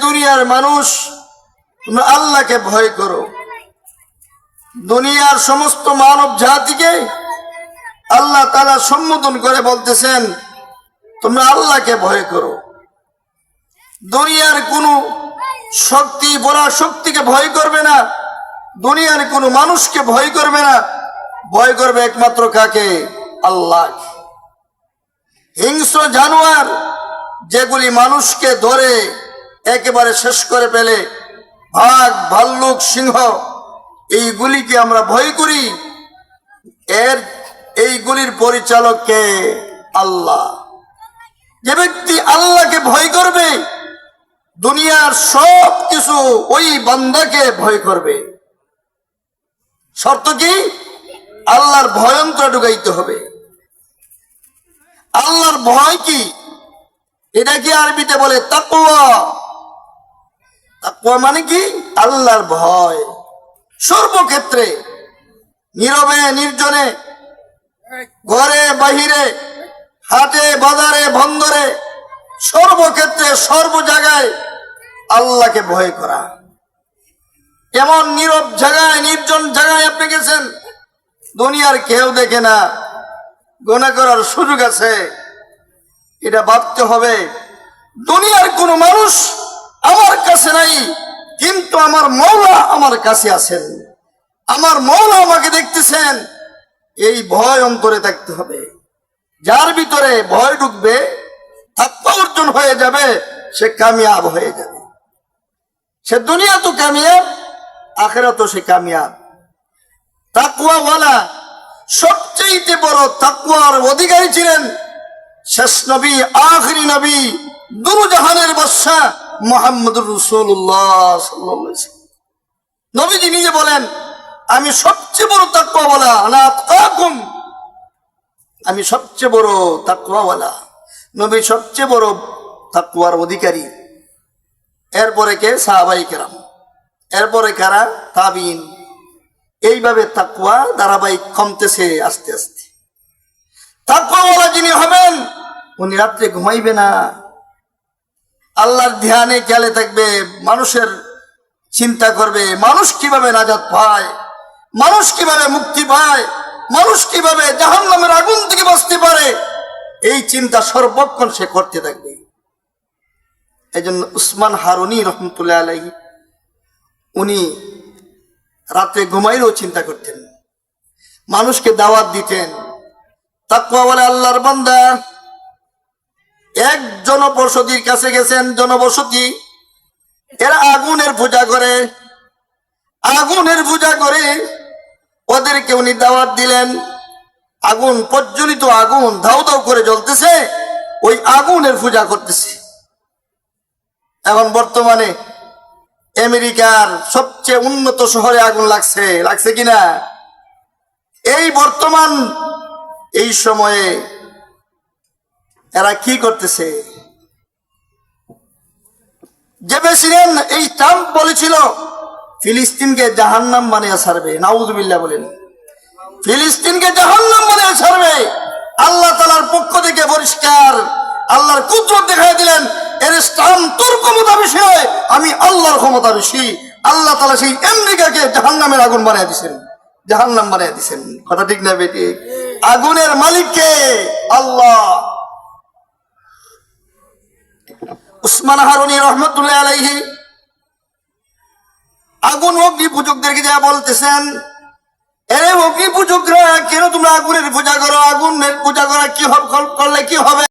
দুনিয়ার মানুষ, তোমরা আল্লাহকে ভয় করো। দুনিয়ার সমস্ত মানব জাতিকে আল্লাহ তাআলা সম্বোধন করে বলতেছেন, তোমরা আল্লাহকে ভয় করো। দুনিয়ার কোনো শক্তি, বড় শক্তিকে ভয় করবে না, দুনিয়ার কোনো মানুষকে ভয় করবে না, ভয় করবে একমাত্র কাকে? আল্লাহ। হিংস্র জানোয়ার যেগুলি মানুষকে ধরে একেবারে শেষ করে ফেলে, বাঘ, ভাল্লুক, সিংহ, এইগুলিকে আমরা ভয় করি। এইগুলির পরিচালক কে? আল্লাহ। যে ব্যক্তি আল্লাহকে ভয় করবে, দুনিয়ার সব কিছু ওই বান্দাকে ভয় করবে। শর্ত কি? আল্লাহর ভয়ন্ত্র ঢুকাইতে হবে। আল্লাহর ভয় কি? এটা কি আরবিতে বলে তাকওয়া। তাকওয়া মানে কি? আল্লাহর ভয়। সর্বক্ষেত্রে, নীরবে নির্জনে, ঘরে বাহিরে, হাটে বাজারে বন্দরে, সর্বক্ষেত্রে সর্ব জায়গায় আল্লাহকে ভয় করা। এমন নীরব জায়গায়, নির্জন জায়গায় আপনি গেছেন, দুনিয়ার কেউ দেখে না, গুনাহ করার সুযোগ আছে, এটা ভাবতে হবে দুনিয়ার কোনো মানুষ আমার কাছে নাই, কিন্তু আমার মওলা আমার কাছে আছেন, আমার মওলা আমাকে দেখতেছেন। এই ভয় অন্তরে থাকতে হবে। যার ভিতরে ভয় ঢুকবে, তাকওয়া অর্জন হয়ে যাবে, সে কামিয়াব হয়ে যাবে। সে দুনিয়া তো কামিয়াব, আখিরাত সে কামিয়াব। তাকওয়াওয়ালা সবচেয়ে বড় তাকওয়ার অধিকারী ছিলেন শেষ নবী, আখিরি নবী, দুরুজাহানের বাদশা মুহাম্মদুর রাসূলুল্লাহ সাল্লাল্লাহু আলাইহি ওয়াসাল্লাম। নবীজি নিজে বলেন, আমি সবচেয়ে বড় তাকওয়াওয়ালা, আনা আতকাকুম, আমি সবচেয়ে বড় তাকওয়াওয়ালা। নবী সবচেয়ে বড় তাকওয়ার অধিকারী। এরপরে কে? সাহাবায়ে কেরাম। এরপরে কারা? তাবিঈন। এইভাবে তাকওয়া ধারাবাহিক কমতেছে আস্তে আস্তে। তাকওয়াওয়ালা যিনি হবেন, উনি রাত্রে ঘুমাইবে না, আল্লাহর ধ্যানে খেয়ালে থাকবে, মানুষের চিন্তা করবে, মানুষ কিভাবে নাজাত পায়, মানুষ কিভাবে মুক্তি পায়, মানুষ কিভাবে জাহান্নামের আগুন থেকে বাঁচতে পারে, এই চিন্তা সর্বক্ষণ সে করতে থাকবে। এই জন্য উসমান হারুনি রহমতুল্লাহ আলাইহি, উনি রাত্রে ঘুমাইলেও চিন্তা করতেন, মানুষকে দাওয়াত দিতেন। তাকওয়াওয়ালা আল্লাহর বান্দা এক জনবসতির কাছে গেছেন, জনবসতি, এরা আগুনের পূজা করে, আগুনের পূজা করে ওদেরকে উনি দাওয়াত দিলেন। আগুন, প্রজ্বলিত আগুন ধাউ ধাউ করে জ্বলতেছে, ওই আগুনের পূজা করতেছে। এখন বর্তমানে আমেরিকার সবচেয়ে উন্নত শহরে আগুন লাগছে, লাগছে কিনা? এই বর্তমান এই সময়ে এরা কি করতেছে? যে প্রেসিডেন্ট এই ট্রাম্প বলেছিল ফিলিস্তিনকে জাহান্নাম বানিয়ে ছাড়বে, নাউযুবিল্লাহ বলেন, ফিলিস্তিনকে জাহান্নাম বানিয়ে ছাড়বে। আল্লাহ তাআলার পক্ষ থেকে পরিষ্কার আল্লাহর কুদরত দেখাই দিলেন, এর ট্রাম্প তোর ক্ষমতা বেশি নয়, আমি আল্লাহর ক্ষমতা বেশি। আল্লাহ তাআলা সেই আমেরিকাকে জাহান্নামের আগুন বানিয়ে দিয়েছেন, জাহান্নাম বানিয়ে দিয়েছেন। কথা ঠিক না বেটি? আগুনের মালিক কে? আল্লাহ। উসমান হারুনি রহমতুল্লাহ আলাইহি আগুন অগ্নি পূজকদেরকে যা বলতেছেন, এরে অগ্নি পূজকরা, কেন তোমরা আগুনের পূজা করো? আগুনের পূজা করা কি হবে, করলে কি হবে?